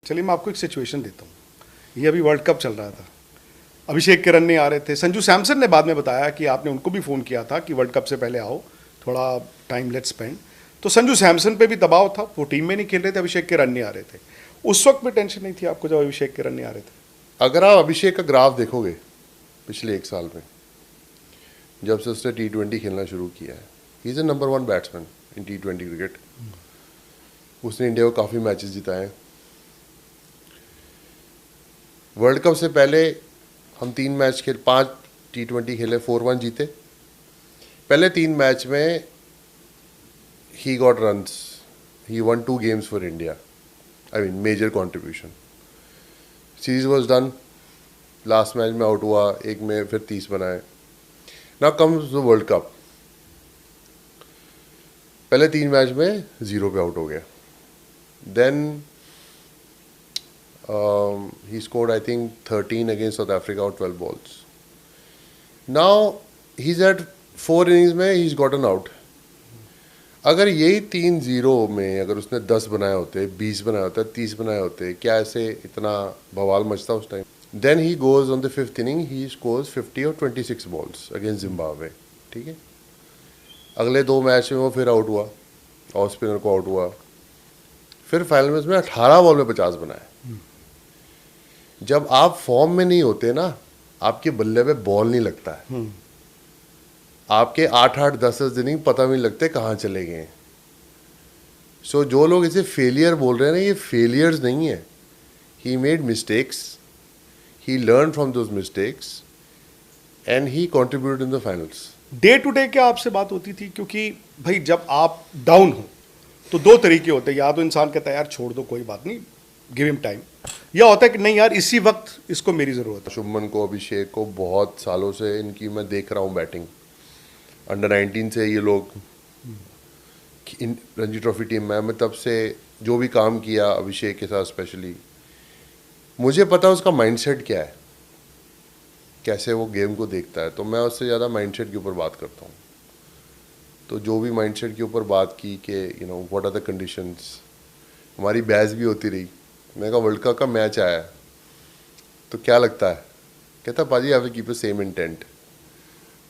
चलिए मैं आपको एक सिचुएशन देता हूँ। ये अभी वर्ल्ड कप चल रहा था, अभिषेक के रन नहीं आ रहे थे। संजू सैमसन ने बाद में बताया कि आपने उनको भी फ़ोन किया था कि वर्ल्ड कप से पहले आओ, थोड़ा टाइम लेट्स स्पेंड। तो संजू सैमसन पे भी दबाव था, वो टीम में नहीं खेल रहे थे, अभिषेक के रन नहीं आ रहे थे। उस वक्त भी टेंशन नहीं थी आपको जब अभिषेक के रन नहीं आ रहे थे? अगर आप अभिषेक का ग्राफ देखोगे पिछले 1 साल में, जब से उसने T20 खेलना शुरू किया है, he is a number 1 batsman in T20 cricket. उसने इंडिया को काफ़ी मैचेस जिताए हैं। वर्ल्ड कप से पहले हम 5 T20 खेले, 4-1 जीते। पहले 3 मैच में he got runs, he won 2 games for India, I mean major contribution. Series was done, last match में आउट हुआ, एक में फिर 30 बनाए। Now comes the world cup, पहले 3 मैच में 0 पे आउट हो गया। Then he scored I think 13 against South Africa out 12 balls. Now he's at 4 innings में he's gotten out. अगर यही 3-0 में अगर उसने 10 बनाए होते, 20 बनाए होते, 30 बनाए होते, क्या ऐसे इतना बवाल मचता उस time? Then he goes on the 5th inning, he scores 50 और 26 balls against Zimbabwe. ठीक है, अगले 2 मैच में वो फिर आउट हुआ, ऑफ स्पिनर को आउट हुआ, फिर फाइनल मैच में 18 बॉल में 50 बनाए। जब आप फॉर्म में नहीं होते ना, आपके बल्ले पे बॉल नहीं लगता है, आपके 8-8 10-10 इनिंग पता भी नहीं लगते कहाँ चले गए। सो जो लोग इसे फेलियर बोल रहे हैं ना, ये फेलियर्स नहीं है। He made mistakes, he learn from those mistakes and he contributed in the finals. Day to day क्या आपसे बात होती थी? क्योंकि भाई जब आप डाउन हो तो 2 तरीके होते हैं, या तो इंसान कहता है यार छोड़ दो कोई बात नहीं, गिव हिम टाइम, या होता है कि नहीं यार इसी वक्त इसको मेरी ज़रूरत है। शुभमन को, अभिषेक को बहुत सालों से इनकी मैं देख रहा हूँ बैटिंग। अंडर 19 से ये लोग रणजी ट्रॉफी टीम में, मैं तब से जो भी काम किया अभिषेक के साथ स्पेशली, मुझे पता है उसका माइंडसेट क्या है, कैसे वो गेम को देखता है। तो मैं उससे ज़्यादा माइंडसेट के ऊपर बात करता हूँ। तो जो भी माइंडसेट के ऊपर बात की कि व्हाट आर द कंडीशंस, हमारी बहस भी होती रही। मैं कहा वर्ल्ड कप का मैच आया तो क्या लगता है? कहता पाजी I will keep the same intent.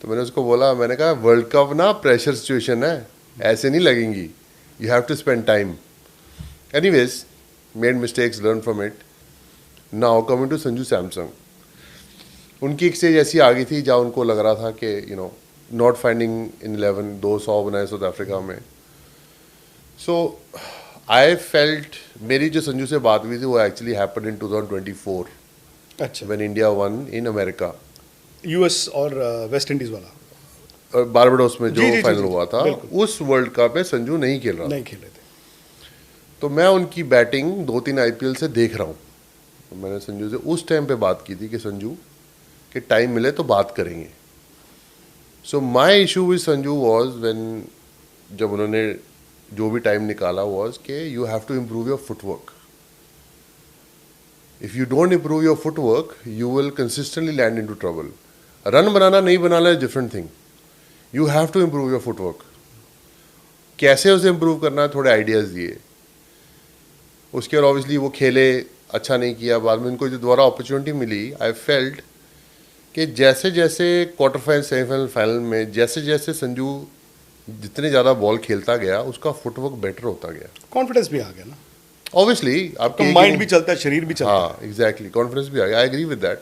तो मैंने उसको बोला, मैंने कहा वर्ल्ड कप ना प्रेशर सिचुएशन है, ऐसे नहीं लगेंगी, you have to spend time. Anyways, made mistakes, learn from it. Now coming to Sanju Samson, उनकी एक स्टेज ऐसी आ गई थी जहाँ उनको लग रहा था कि नॉट फाइंडिंग इन 11, 200 बनाए साउथ अफ्रीका में। सो आई फेल्ट, मेरी जो संजू से बात हुई थी वो एक्चुअली हैपेंड इन 2024। अच्छा, when India one in America, US और वेस्ट इंडीज वाला, बारबाडोस में जो जी, जी, फाइनल जी, जी, हुआ था, उस वर्ल्ड कप में संजू नहीं खेल रहा, नहीं खेल रहे थे। तो मैं उनकी बैटिंग 2-3 IPL से देख रहा हूँ। तो मैंने संजू से उस टाइम पे बात की थी कि संजू कि टाइम मिले तो बात करेंगे। So my issue with Sanju was when, जब उन्होंने जो भी टाइम निकाला, वॉज कि you have to improve your footwork. If you don't improve your footwork you will consistently land into trouble. Run बनाना नहीं बनाना is different thing, you have to improve your footwork. कैसे उसे improve करना है, थोड़े ideas दिए। उसके बाद ऑब्वियसली वो खेले, अच्छा नहीं किया। बाद में उनको जो दोबारा अपॉर्चुनिटी मिली, आई फेल्ट कि जैसे जैसे क्वार्टर फाइनल, सेमीफाइनल, फाइनल में जैसे जैसे संजू जितने ज़्यादा बॉल खेलता गया, उसका फुटवर्क बेटर होता गया, कॉन्फिडेंस भी आ गया ना, ऑब्वियसली आपका माइंड भी चलता है, शरीर भी चलता है। हाँ एग्जैक्टली, कॉन्फिडेंस भी आ गया। I agree with that,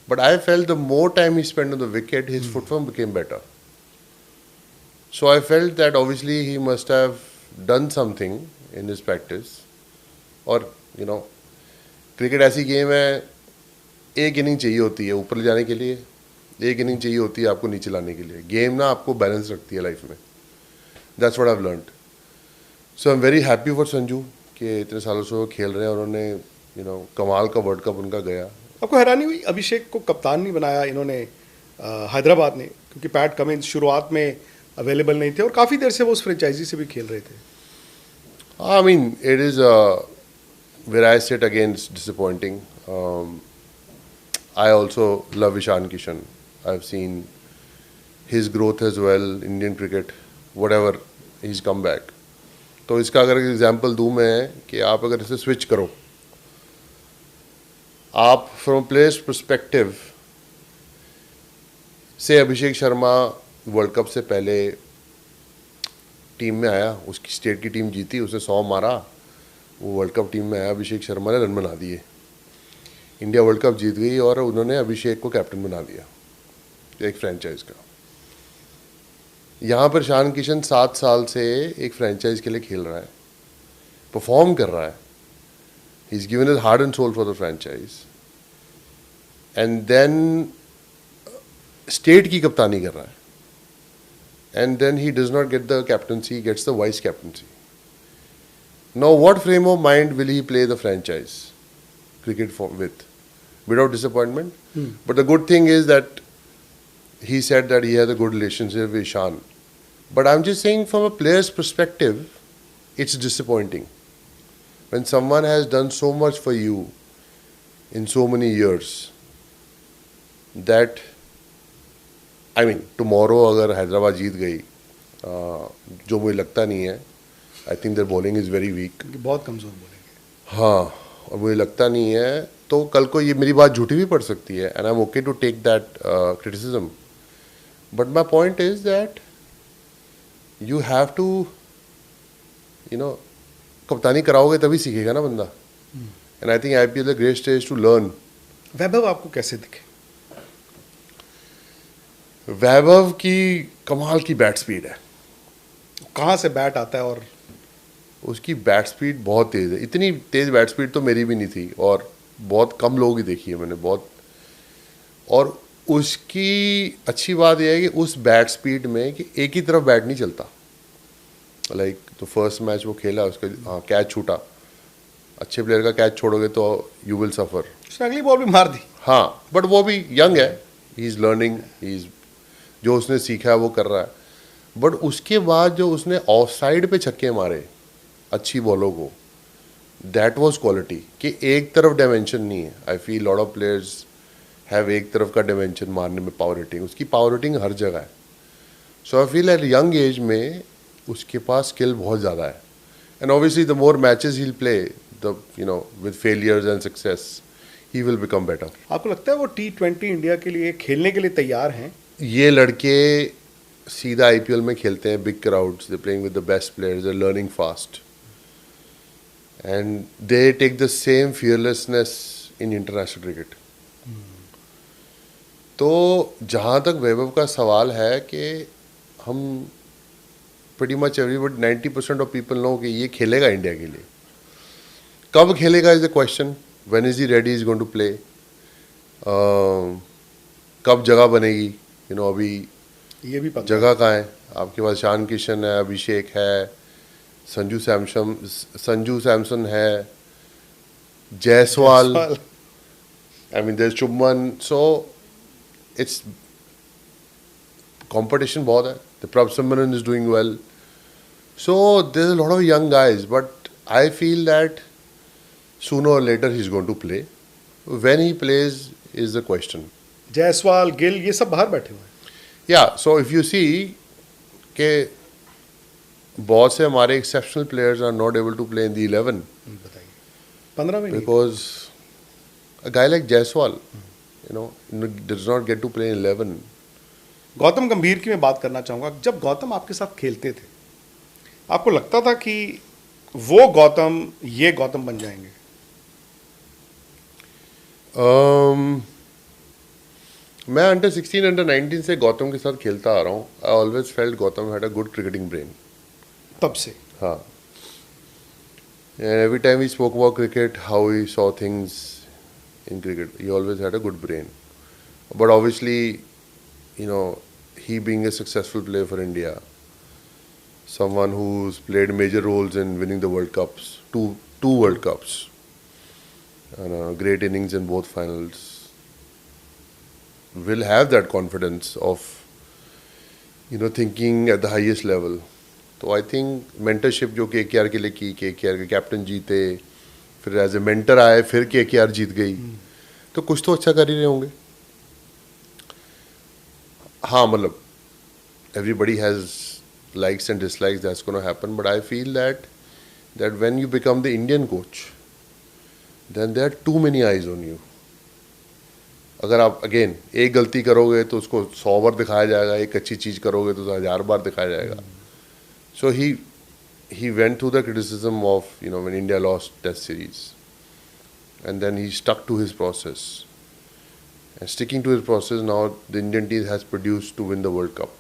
but I felt the more time he spend on the wicket, his footwork became better. So I felt that obviously he must have done something in his practice. और cricket ऐसी game है, एक inning चाहिए होती है ऊपर ले जाने के लिए, एक इनिंग चाहिए होती है आपको नीचे लाने के लिए। गेम ना आपको बैलेंस रखती है लाइफ में। That's what I have learned. So I am very happy for Sanju कि इतने सालों से वो खेल रहे हैं और उन्होंने कमाल का वर्ल्ड कप उनका गया। आपको हैरानी हुई अभिषेक को कप्तान नहीं बनाया इन्होंने हैदराबाद ने? क्योंकि पैट कमिंस शुरुआत में अवेलेबल नहीं थे और काफ़ी देर से वो उस फ्रेंचाइजी से भी खेल रहे थे। I mean it is where I sit against disappointing. I also love Ishan Kishan. I've seen his growth as well, Indian cricket, whatever he's come back. तो इसका अगर एग्जांपल दूँ मैं कि आप अगर इसे स्विच करो आप फ्रॉम प्लेयर्स परस्पेक्टिव से अभिषेक शर्मा वर्ल्ड कप से पहले टीम में आया, उसकी स्टेट की टीम जीती, उसने 100 मारा, वो वर्ल्ड कप टीम में आया, अभिषेक शर्मा ने रन बना दिए, इंडिया वर्ल्ड कप जीत गई और उन्होंने अभिषेक को कैप्टन बना दिया एक फ्रेंचाइज का। यहाँ पर ईशान किशन 7 साल से एक फ्रेंचाइज के लिए खेल रहा है, परफॉर्म कर रहा है, he is given his heart and soul for the franchise, and then state की कप्तानी कर रहा है, and then he does not get the captaincy, he gets the vice captaincy. Now what frame of mind will he play the franchise cricket with without disappointment? But the good thing is that he said that he has a good relationship with Ishan. But I'm just saying from a player's perspective, it's disappointing. When someone has done so much for you in so many years, that, I mean, tomorrow अगर हैदराबाद जीत गई, जो मुझे लगता नहीं है, I think their bowling is very weak. बहुत कमज़ोर बोलेंगे। हाँ, और मुझे लगता नहीं है, तो कल को ये मेरी बात झूठी भी पड़ सकती है, and I am okay to take that criticism, but my point is that you have to, you know, कप्तानी कराओगे तभी सीखेगा ना बंदा, and I think IPL is a great stage to learn. Vaibhav आपको कैसे दिखे? वैभव की कमाल की बैट स्पीड है, कहाँ से बैट आता है? और उसकी बैट स्पीड बहुत तेज़ है, इतनी तेज़ बैट स्पीड तो मेरी भी नहीं थी, और बहुत कम लोग ही देखी है मैंने, बहुत। और उसकी अच्छी बात यह है कि उस बैट स्पीड में कि एक ही तरफ बैट नहीं चलता, लाइक तो फर्स्ट मैच वो खेला, उसका हाँ कैच छूटा, अच्छे प्लेयर का कैच छोड़ोगे तो यू विल सफ़र, उसने अगली बॉल भी मार दी। हाँ, बट वो भी यंग है, he is learning, he is, जो उसने सीखा है वो कर रहा है, बट उसके बाद जो उसने ऑफ साइड पे छक्के मारे अच्छी बॉलों को, दैट वाज क्वालिटी, कि एक तरफ डायमेंशन नहीं है। I feel lot of players have एक तरफ का डायमेंशन मारने में, पावर हिटिंग, उसकी पावर हिटिंग हर जगह है। So I feel at young age में उसके पास स्किल बहुत ज़्यादा है, and obviously the more matches he will play, the you know with failures and success, he will become better. आपको लगता है वो T20 इंडिया के लिए खेलने के लिए तैयार हैं? ये लड़के सीधा IPL में खेलते हैं, big crowds, they playing with the best players, they learning fast, and they take the same fearlessness in international cricket. तो जहाँ तक वैभव का सवाल है कि हम pretty much everybody 90% of people know कि ये खेलेगा इंडिया के लिए, कब खेलेगा is the question, when is he ready, is going to play, कब जगह बनेगी, you know, अभी ये भी पता जगह कहाँ है आपके पास? ईशान किशन है, अभिषेक है, संजू सैमसन है, Jaiswal, I mean there Shubman, so it's competition बहुत है। The Prabh Simran is doing well, so there is a lot of young guys, but I feel that sooner or later he is going to play, when he plays is the question. Jaiswal, Gill, ये सब बाहर बैठे हुए हैं। या so if you see के बहुत से हमारे exceptional players are not able to play in the 11, बताइए, 15 में नहीं। Because a guy like Jaiswal, you know, does not get to play in 11। Gautam Gambhir की मैं बात करना चाहूँगा। जब गौतम आपके साथ खेलते थे, आपको लगता था कि वो गौतम ये गौतम बन जाएंगे? मैं अंडर 16 अंडर 19 से गौतम के साथ खेलता आ रहा हूँ। I always felt Gautam had a good cricketing brain. तब से हाँ, and every time we spoke about cricket, how he saw things in cricket, he always had a good brain. But obviously, you know, he being a successful player for India, someone who's played major roles in winning the World Cups, two World Cups, and great innings in both finals, will have that confidence of, you know, thinking at the highest level. तो I think mentorship जो KKR के लिए की, KKR के captain जीते, फिर as a mentor आए, फिर KKR जीत गई, तो कुछ तो अच्छा कर ही रहे होंगे। हाँ, मतलब everybody has likes and dislikes, that's going to happen, but I feel that when you become the Indian coach, then there are too many eyes on you. अगर आप अगेन एक गलती करोगे तो उसको 100 बार दिखाया जाएगा, एक अच्छी चीज़ करोगे तो 1000 बार दिखाया जाएगा. सो he went through the criticism of, when India lost Test series, and then he stuck to his process. And sticking to his process, now the Indian team has produced to win the World Cup.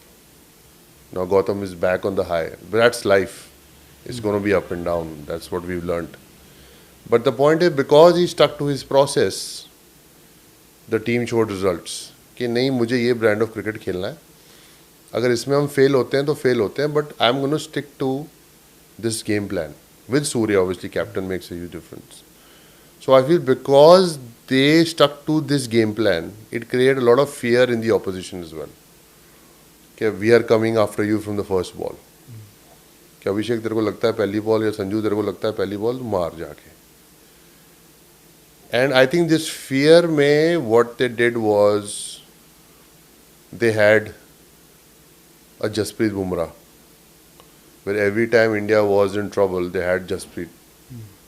Now Gautam is back on the high. But that's life. It's going to be up and down. That's what we've learned. But the point is, because he stuck to his process, the team showed results. कि नहीं, मुझे ये brand of cricket खेलना है. अगर इसमें हम fail होते हैं तो fail होते हैं, but I'm going to stick to this game plan. With Surya, obviously, captain makes a huge difference. So I feel because they stuck to this game plan, it created a lot of fear in the opposition as well. कि we are coming after you from the first ball. कि अभिषेक तेरे को लगता है पहली ball, या संजू तेरे को लगता है पहली बॉल, मार जाके. And I think this fear में what they did was they had a Jasprit Bumrah, where every time India was in trouble, they had Jasprit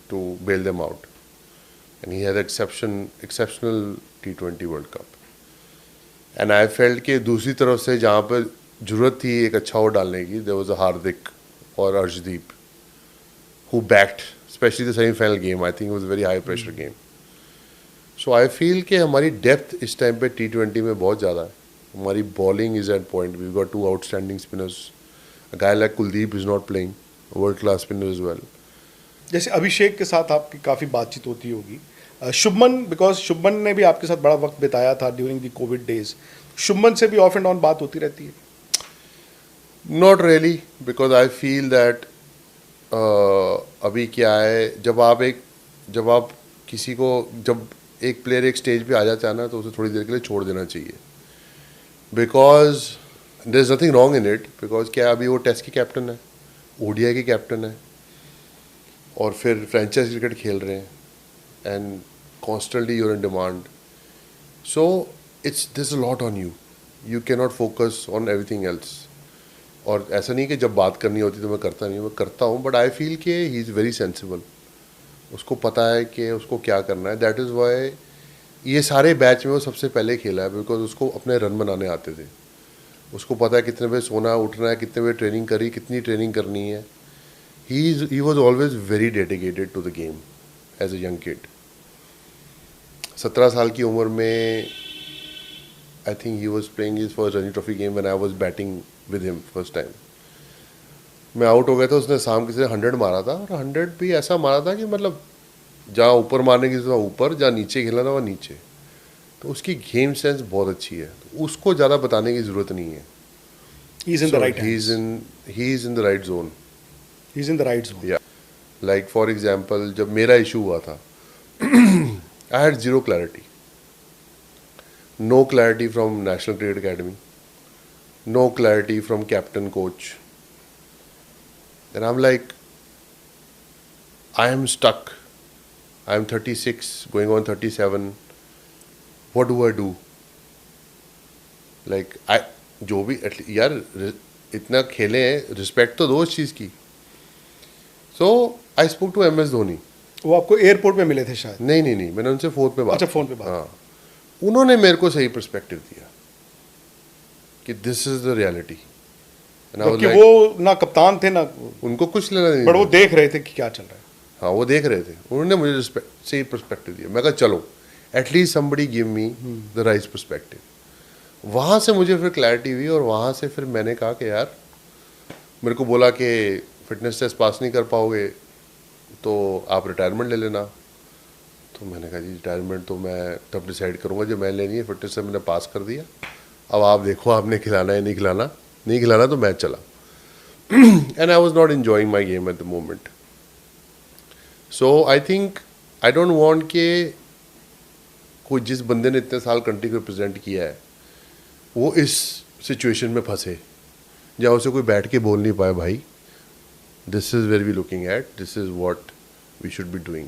to bail them out. And he had exceptional T20 World Cup. And I felt कि दूसरी तरफ से जहाँ पर जरूरत थी एक अच्छा ओवर डालने की, there was a Hardik or Arshdeep who backed, especially the semi-final game. I think it was a very high pressure game. So I feel कि हमारी डेप्थ इस टाइम पे T20 में बहुत ज़्यादा है. हमारी bowling is at point. We got 2 outstanding spinners. A guy like Kuldeep is not playing, world class spinner is well. जैसे अभिषेक के साथ आपकी काफ़ी बातचीत होती होगी. शुभमन, बिकॉज शुभमन ने भी आपके साथ बड़ा वक्त बिताया था during the Covid days. Shubman से भी ऑफ एंड ऑन बात होती रहती है? Not really, because I feel that अभी क्या है, जब आप किसी को, जब एक प्लेयर एक स्टेज पे आ जाता है ना, तो उसे थोड़ी देर के लिए छोड़ देना चाहिए. Because there is nothing wrong in it. Because क्या अभी वो टेस्ट के कैप्टन है, ओडीआई के कैप्टन है, और फिर फ्रेंचाइज क्रिकेट खेल रहे हैं, and constantly you're in demand. So it's this a lot on you. You can not focus on everything else. और ऐसा नहीं कि जब बात करनी होती तो मैं करता नहीं हूँ, मैं करता हूँ. बट आई फील कि ही इज़ वेरी सेंसिबल. उसको पता है कि उसको क्या करना है. दैट इज़ वाई ये सारे बैच में वो सबसे पहले खेला है, बिकॉज उसको अपने रन बनाने आते थे. उसको पता है कितने बजे सोना उठना है, कितने बजे ट्रेनिंग करी, कितनी ट्रेनिंग करनी है. He was always very dedicated to the game as a young kid. 17 साल की उम्र में I think he was playing his first Ranji trophy game when I was batting with him first time. मैं out हो गया था, उसने शाम के से 100 मारा था, और 100 भी ऐसा मारा था कि मतलब जहाँ ऊपर मारने की वहाँ ऊपर, जहाँ नीचे खेलना था वहाँ नीचे. तो उसकी गेम सेंस बहुत अच्छी है. तो उसको ज़्यादा बताने की ज़रूरत नहीं है. He is in the right he hands. is in the right zone. He is in the right zone. Yeah. Like for example, जब मेरा इशू हुआ था, I had zero clarity. No clarity from National Cricket Academy. No clarity from captain coach. And I'm like, I am stuck. I am 36, going on 37. What do I do? Like, जो भी यार इतना खेले हैं, respect तो दो उस चीज़ की. So I spoke to MS Dhoni. वो आपको एयरपोर्ट पे मिले थे शायद? नहीं, मैंने उनसे फ़ोन पे बात. अच्छा, फ़ोन पे बात. हाँ, उन्होंने मेरे को सही पर्सपेक्टिव दिया कि दिस इज द रियलिटी. क्योंकि वो ना कप्तान थे, ना उनको कुछ लेना नहीं, बट वो देख रहे थे कि क्या चल रहा है. हाँ, वो देख रहे थे. उन्होंने मुझे सही पर्सपेक्टिव दिया. मैं कहा चलो, at least somebody give me the right perspective. वहाँ से मुझे फिर क्लैरिटी हुई, और वहाँ से फिर मैंने कहा कि यार, मेरे को बोला कि फिटनेस टेस्ट पास नहीं कर पाओगे तो आप रिटायरमेंट ले लेना. तो मैंने कहा जी, रिटायरमेंट तो मैं तब डिसाइड करूँगा जब मैं लेनी है. फिटनेस से मैंने पास कर दिया, अब आप देखो आपने खिलाना है नहीं खिलाना. नहीं खिलाना तो मैं चला. And I was not enjoying my game at the moment. So I think I don't want के कोई, जिस बंदे ने इतने साल कंट्री को रिप्रेजेंट किया है, वो इस सिचुएशन में फंसे जहाँ उसे कोई बैठ के बोल नहीं पाए, भाई this is where we looking at, this is what we should be doing.